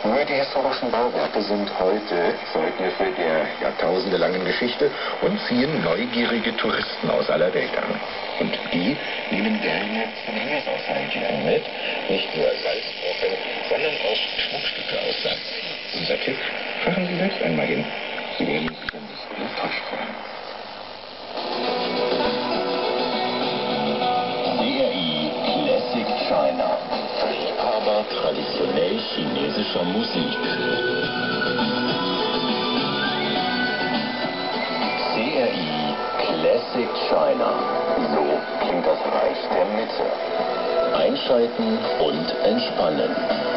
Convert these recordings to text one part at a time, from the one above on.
Nur die historischen Bauwerke sind heute Zeugnisse der jahrtausendelangen Geschichte und ziehen neugierige Touristen aus aller Welt an. Und die nehmen gerne Meeresaushaltungen mit, nicht nur Salzbrocken, sondern auch Schmuckstücke aus Sand. Unser Tipp: fahren Sie selbst einmal hin. Sie werden sich an nicht enttäuscht sein. CRI Classic China. Liebhaber traditionell chinesischer Musik. CRI Classic China. So klingt das Reich der Mitte. Einschalten und entspannen.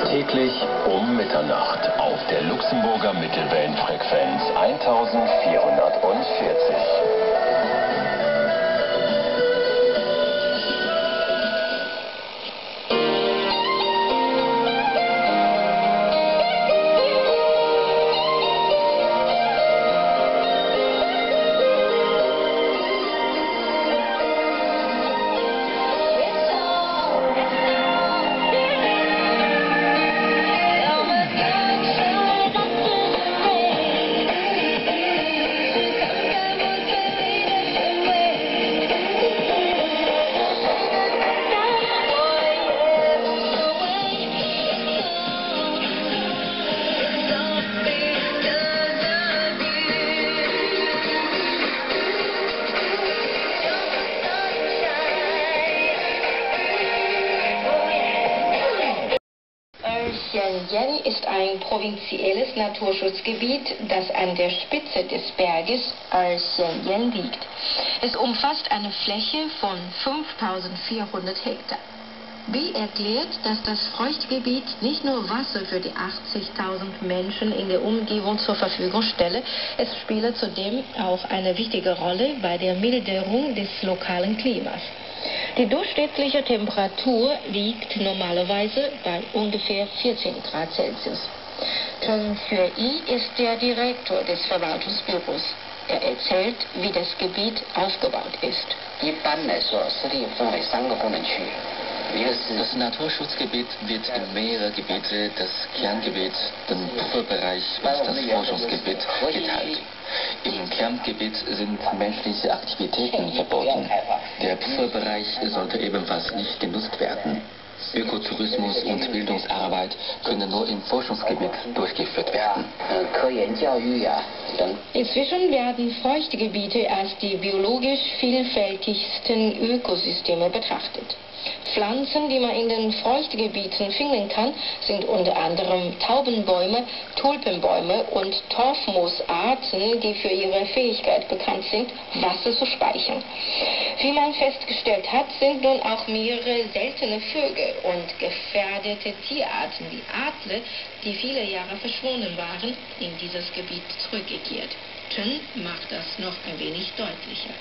Täglich um Mitternacht auf der Luxemburger Mittelwellenfrequenz 1440. Shenzhen ist ein provinzielles Naturschutzgebiet, das an der Spitze des Berges Shenzhen liegt. Es umfasst eine Fläche von 5400 Hektar. Wie erklärt, dass das Feuchtgebiet nicht nur Wasser für die 80.000 Menschen in der Umgebung zur Verfügung stelle, es spiele zudem auch eine wichtige Rolle bei der Milderung des lokalen Klimas. Die durchschnittliche Temperatur liegt normalerweise bei ungefähr 14 Grad Celsius. Chen Xueyi ist der Direktor des Verwaltungsbüros. Er erzählt, wie das Gebiet aufgebaut ist. Das Naturschutzgebiet wird in mehrere Gebiete, das Kerngebiet, den Pufferbereich und das Forschungsgebiet geteilt. Im Kerngebiet sind menschliche Aktivitäten verboten. Der Pufferbereich sollte ebenfalls nicht genutzt werden. Ökotourismus und Bildungsarbeit können nur im Forschungsgebiet durchgeführt werden. Inzwischen werden Feuchtgebiete als die biologisch vielfältigsten Ökosysteme betrachtet. Pflanzen, die man in den Feuchtgebieten finden kann, sind unter anderem Taubenbäume, Tulpenbäume und Torfmoosarten, die für ihre Fähigkeit bekannt sind, Wasser zu speichern. Wie man festgestellt hat, sind nun auch mehrere seltene Vögel und gefährdete Tierarten wie Adler, die viele Jahre verschwunden waren, in dieses Gebiet zurückgekehrt. Chen macht das noch ein wenig deutlicher.